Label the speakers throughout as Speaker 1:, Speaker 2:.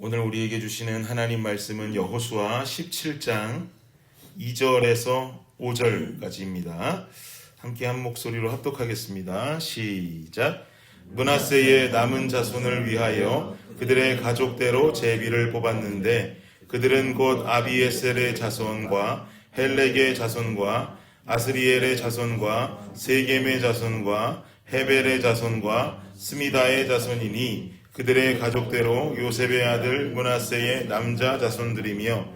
Speaker 1: 오늘 우리에게 주시는 하나님 말씀은 여호수아 17장 2절에서 5절까지입니다. 함께 한 목소리로 합독하겠습니다. 시작. 므낫세의 남은 자손을 위하여 그들의 가족대로 제비를 뽑았는데 그들은 곧 아비에셀의 자손과 헬렉의 자손과 아스리엘의 자손과 세겜의 자손과 헤벨의 자손과 스미다의 자손이니 그들의 가족대로 요셉의 아들 므낫세의 남자 자손들이며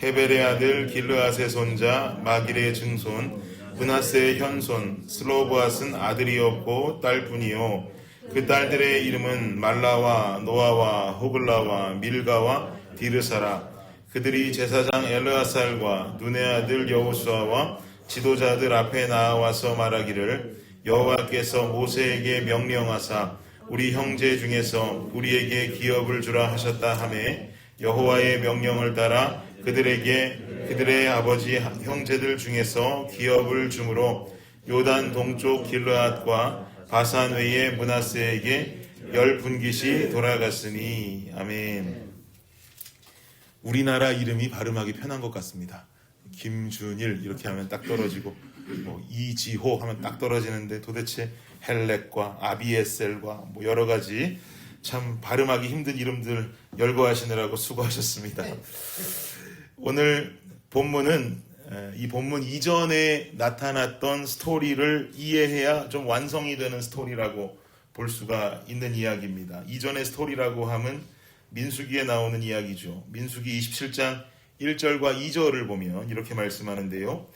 Speaker 1: 헤벨의 아들 길르앗의 손자 마길의 증손 므낫세의 현손 슬로브앗은 아들이 없고 딸뿐이요 그 딸들의 이름은 말라와 노아와 호글라와 밀가와 디르사라. 그들이 제사장 엘르아살과 눈의 아들 여호수아와 지도자들 앞에 나와서 말하기를 여호와께서 모세에게 명령하사 우리 형제 중에서 우리에게 기업을 주라 하셨다 하매 여호와의 명령을 따라 그들에게 그들의 아버지 형제들 중에서 기업을 주므로 요단 동쪽 길르앗과 바산 외의 므낫세에게 10분깃이 돌아갔으니. 아멘. 우리나라 이름이 발음하기 편한 것 같습니다. 김준일 이렇게 하면 딱 떨어지고 이지호 하면 딱 떨어지는데 도대체 헬렉과 아비에셀과 여러 가지 참 발음하기 힘든 이름들 열거하시느라고 수고하셨습니다. 오늘 본문은 이 본문 이전에 나타났던 스토리를 이해해야 좀 완성이 되는 스토리라고 볼 수가 있는 이야기입니다. 이전의 스토리라고 하면 민수기에 나오는 이야기죠. 민수기 27장 1절과 2절을 보면 이렇게 말씀하는데요.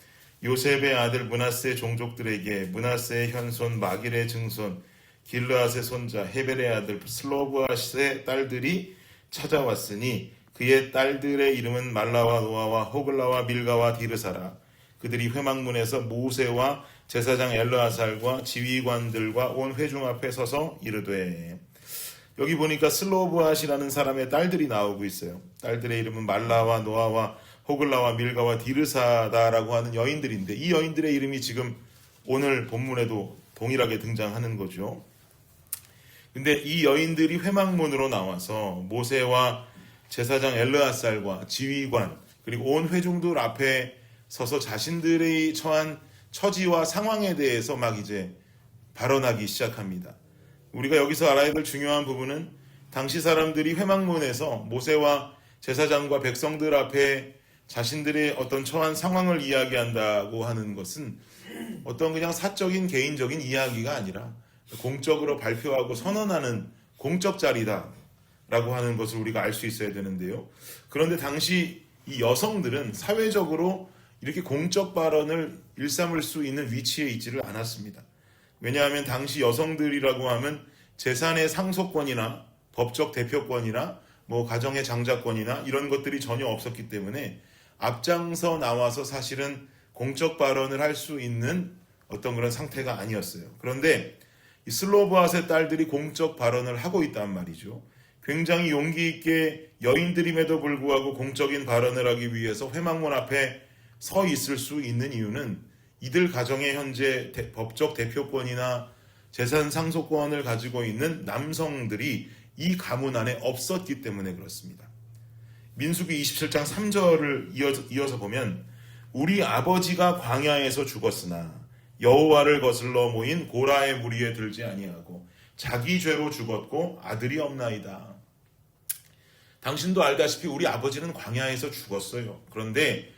Speaker 1: 요셉의 아들 므낫세 종족들에게 므낫세의 현손 마길의 증손 길르앗의 손자 헤벨의 아들 슬로브앗의 딸들이 찾아왔으니 그의 딸들의 이름은 말라와 노아와 호글라와 밀가와 디르사라. 그들이 회막문에서 모세와 제사장 엘르아살과 지휘관들과 온 회중 앞에 서서 이르되. 여기 보니까 슬로브앗이라는 사람의 딸들이 나오고 있어요. 딸들의 이름은 말라와 노아와 호글라와 밀가와 디르사다라고 하는 여인들인데 이 여인들의 이름이 지금 오늘 본문에도 동일하게 등장하는 거죠. 근데 이 여인들이 회막문으로 나와서 모세와 제사장 엘르아살과 지휘관 그리고 온 회중들 앞에 서서 자신들의 처한 처지와 상황에 대해서 막 이제 발언하기 시작합니다. 우리가 여기서 알아야 될 중요한 부분은 당시 사람들이 회막문에서 모세와 제사장과 백성들 앞에 자신들의 어떤 처한 상황을 이야기한다고 하는 것은 어떤 그냥 사적인 개인적인 이야기가 아니라 공적으로 발표하고 선언하는 공적 자리다 라고 하는 것을 우리가 알 수 있어야 되는데요. 그런데 당시 이 여성들은 사회적으로 이렇게 공적 발언을 일삼을 수 있는 위치에 있지를 않았습니다. 왜냐하면 당시 여성들이라고 하면 재산의 상속권이나 법적 대표권이나 가정의 장자권이나 이런 것들이 전혀 없었기 때문에 앞장서 나와서 사실은 공적 발언을 할 수 있는 어떤 그런 상태가 아니었어요. 그런데 이 슬로브앗의 딸들이 공적 발언을 하고 있단 말이죠. 굉장히 용기 있게 여인들임에도 불구하고 공적인 발언을 하기 위해서 회막문 앞에 서 있을 수 있는 이유는 이들 가정의 현재 법적 대표권이나 재산 상속권을 가지고 있는 남성들이 이 가문 안에 없었기 때문에 그렇습니다. 민수기 27장 3절을 이어서 보면 우리 아버지가 광야에서 죽었으나 여호와를 거슬러 모인 고라의 무리에 들지 아니하고 자기 죄로 죽었고 아들이 없나이다. 당신도 알다시피 우리 아버지는 광야에서 죽었어요. 그런데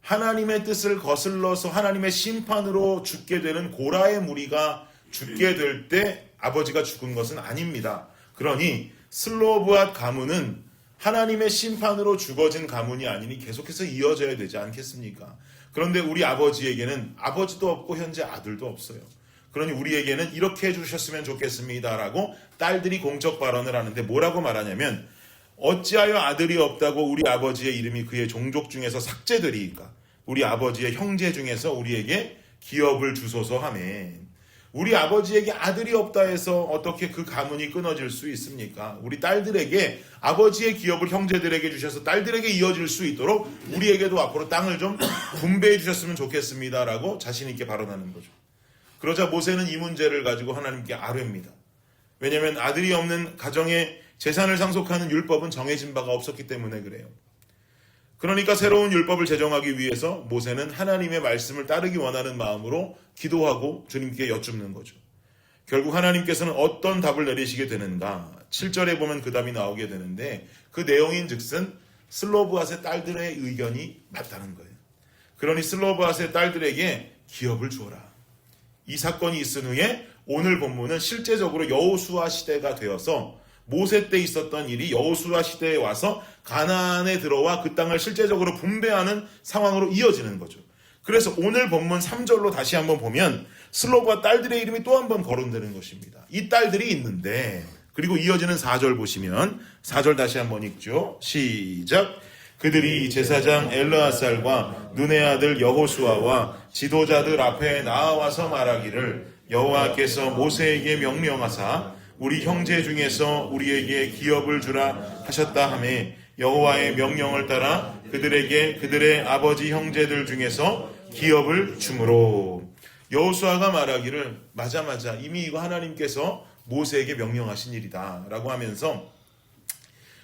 Speaker 1: 하나님의 뜻을 거슬러서 하나님의 심판으로 죽게 되는 고라의 무리가 죽게 될 때 아버지가 죽은 것은 아닙니다. 그러니 슬로브앗 가문은 하나님의 심판으로 죽어진 가문이 아니니 계속해서 이어져야 되지 않겠습니까? 그런데 우리 아버지에게는 아버지도 없고 현재 아들도 없어요. 그러니 우리에게는 이렇게 해주셨으면 좋겠습니다라고 딸들이 공적 발언을 하는데 뭐라고 말하냐면 어찌하여 아들이 없다고 우리 아버지의 이름이 그의 종족 중에서 삭제되리이까? 우리 아버지의 형제 중에서 우리에게 기업을 주소서 하매. 우리 아버지에게 아들이 없다 해서 어떻게 그 가문이 끊어질 수 있습니까? 우리 딸들에게 아버지의 기업을 형제들에게 주셔서 딸들에게 이어질 수 있도록 우리에게도 앞으로 땅을 좀 분배해 주셨으면 좋겠습니다라고 자신 있게 발언하는 거죠. 그러자 모세는 이 문제를 가지고 하나님께 아뢰입니다. 왜냐하면 아들이 없는 가정의 재산을 상속하는 율법은 정해진 바가 없었기 때문에 그래요. 그러니까 새로운 율법을 제정하기 위해서 모세는 하나님의 말씀을 따르기 원하는 마음으로 기도하고 주님께 여쭙는 거죠. 결국 하나님께서는 어떤 답을 내리시게 되는가? 7절에 보면 그 답이 나오게 되는데 그 내용인 즉슨 슬로브앗의 딸들의 의견이 맞다는 거예요. 그러니 슬로브앗의 딸들에게 기업을 주어라. 이 사건이 있은 후에 오늘 본문은 실제적으로 여호수아 시대가 되어서 모세 때 있었던 일이 여호수아 시대에 와서 가나안에 들어와 그 땅을 실제적으로 분배하는 상황으로 이어지는 거죠. 그래서 오늘 본문 3절로 다시 한번 보면 슬로브와 딸들의 이름이 또 한번 거론되는 것입니다. 이 딸들이 있는데 그리고 이어지는 4절 보시면 4절 다시 한번 읽죠. 시작. 그들이 제사장 엘르아살과 눈의 아들 여호수아와 지도자들 앞에 나와서 말하기를 여호와께서 모세에게 명령하사 우리 형제 중에서 우리에게 기업을 주라 하셨다 하매 여호와의 명령을 따라 그들에게 그들의 아버지 형제들 중에서 기업을 주므로 여호수아가 말하기를 맞아 이미 이거 하나님께서 모세에게 명령하신 일이다 라고 하면서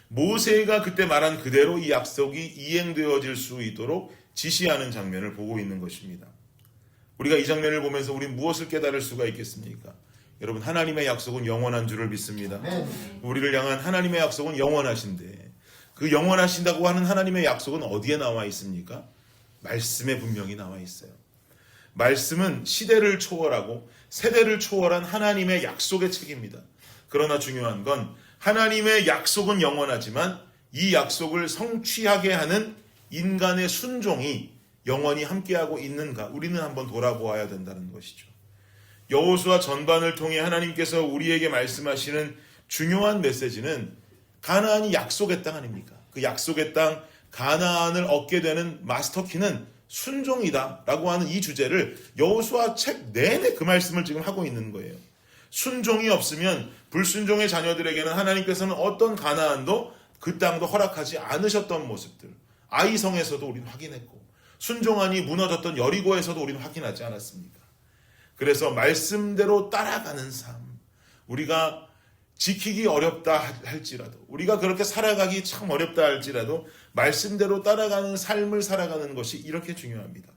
Speaker 1: 모세가 그때 말한 그대로 이 약속이 이행되어질 수 있도록 지시하는 장면을 보고 있는 것입니다. 우리가 이 장면을 보면서 우리 무엇을 깨달을 수가 있겠습니까? 여러분, 하나님의 약속은 영원한 줄을 믿습니다. 우리를 향한 하나님의 약속은 영원하신데 그 영원하신다고 하는 하나님의 약속은 어디에 나와 있습니까? 말씀에 분명히 나와 있어요. 말씀은 시대를 초월하고 세대를 초월한 하나님의 약속의 책입니다. 그러나 중요한 건 하나님의 약속은 영원하지만 이 약속을 성취하게 하는 인간의 순종이 영원히 함께하고 있는가 우리는 한번 돌아보아야 된다는 것이죠. 여호수아 전반을 통해 하나님께서 우리에게 말씀하시는 중요한 메시지는 가나안이 약속의 땅 아닙니까? 그 약속의 땅 가나안을 얻게 되는 마스터키는 순종이다 라고 하는 이 주제를 여호수아 책 내내 그 말씀을 지금 하고 있는 거예요. 순종이 없으면 불순종의 자녀들에게는 하나님께서는 어떤 가나안도 그 땅도 허락하지 않으셨던 모습들 아이성에서도 우리는 확인했고 순종하니 무너졌던 여리고에서도 우리는 확인하지 않았습니까? 그래서 말씀대로 따라가는 삶 우리가 지키기 어렵다 할지라도 우리가 그렇게 살아가기 참 어렵다 할지라도 말씀대로 따라가는 삶을 살아가는 것이 이렇게 중요합니다.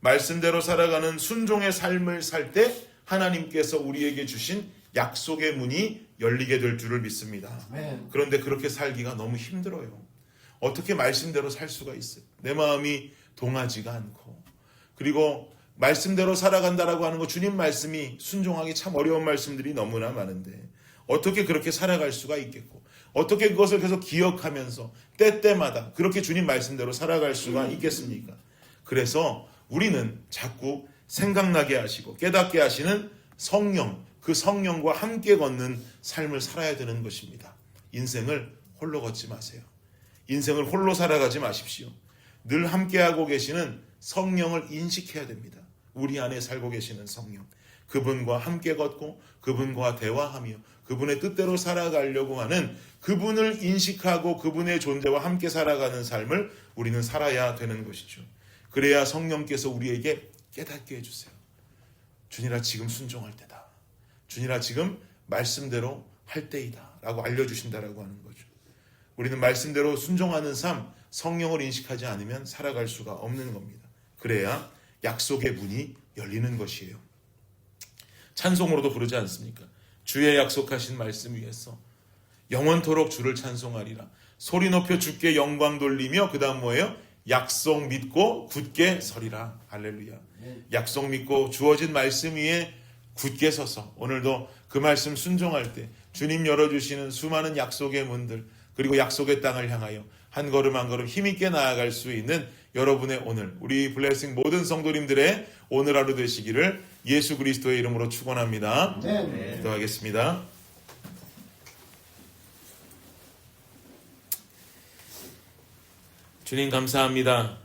Speaker 1: 말씀대로 살아가는 순종의 삶을 살 때 하나님께서 우리에게 주신 약속의 문이 열리게 될 줄을 믿습니다. 그런데 그렇게 살기가 너무 힘들어요. 어떻게 말씀대로 살 수가 있어요? 내 마음이 동하지가 않고 그리고 말씀대로 살아간다라고 하는 거 주님 말씀이 순종하기 참 어려운 말씀들이 너무나 많은데 어떻게 그렇게 살아갈 수가 있겠고 어떻게 그것을 계속 기억하면서 때때마다 그렇게 주님 말씀대로 살아갈 수가 있겠습니까? 그래서 우리는 자꾸 생각나게 하시고 깨닫게 하시는 성령 그 성령과 함께 걷는 삶을 살아야 되는 것입니다. 인생을 홀로 걷지 마세요. 인생을 홀로 살아가지 마십시오. 늘 함께하고 계시는 성령을 인식해야 됩니다. 우리 안에 살고 계시는 성령 그분과 함께 걷고 그분과 대화하며 그분의 뜻대로 살아가려고 하는 그분을 인식하고 그분의 존재와 함께 살아가는 삶을 우리는 살아야 되는 것이죠. 그래야 성령께서 우리에게 깨닫게 해주세요. 주님아 지금 순종할 때다. 주님아 지금 말씀대로 할 때이다 라고 알려주신다라고 하는 거죠. 우리는 말씀대로 순종하는 삶 성령을 인식하지 않으면 살아갈 수가 없는 겁니다. 그래야 약속의 문이 열리는 것이에요. 찬송으로도 부르지 않습니까? 주의 약속하신 말씀 위에서 영원토록 주를 찬송하리라. 소리 높여 주께 영광 돌리며 그 다음 뭐예요? 약속 믿고 굳게 서리라. 할렐루야. 약속 믿고 주어진 말씀 위에 굳게 서서 오늘도 그 말씀 순종할 때 주님 열어주시는 수많은 약속의 문들 그리고 약속의 땅을 향하여 한 걸음 한 걸음 힘있게 나아갈 수 있는 여러분의 오늘 우리 블레싱 모든 성도님들의 오늘 하루 되시기를 예수 그리스도의 이름으로 축원합니다. 기도하겠습니다. 주님 감사합니다.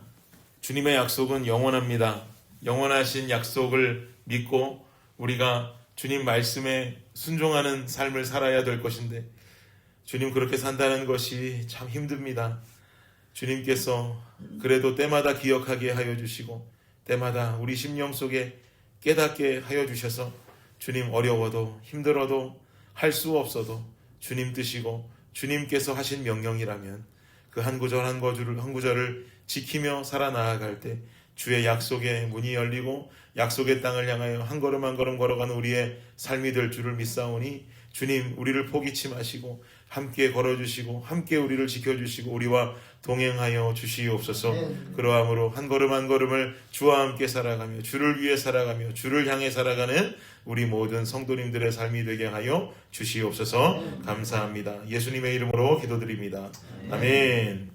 Speaker 1: 주님의 약속은 영원합니다. 영원하신 약속을 믿고 우리가 주님 말씀에 순종하는 삶을 살아야 될 것인데 주님 그렇게 산다는 것이 참 힘듭니다. 주님께서 그래도 때마다 기억하게 하여 주시고 때마다 우리 심령 속에 깨닫게 하여 주셔서 주님 어려워도 힘들어도 할 수 없어도 주님 뜻이고 주님께서 하신 명령이라면 그 한 구절 한 구절을 지키며 살아나아갈 때 주의 약속의 문이 열리고 약속의 땅을 향하여 한 걸음 한 걸음 걸어가는 우리의 삶이 될 줄을 믿사오니 주님 우리를 포기치 마시고 함께 걸어주시고 함께 우리를 지켜주시고 우리와 동행하여 주시옵소서. 그러함으로 한 걸음 한 걸음을 주와 함께 살아가며 주를 위해 살아가며 주를 향해 살아가는 우리 모든 성도님들의 삶이 되게 하여 주시옵소서. 감사합니다. 예수님의 이름으로 기도드립니다. 아멘.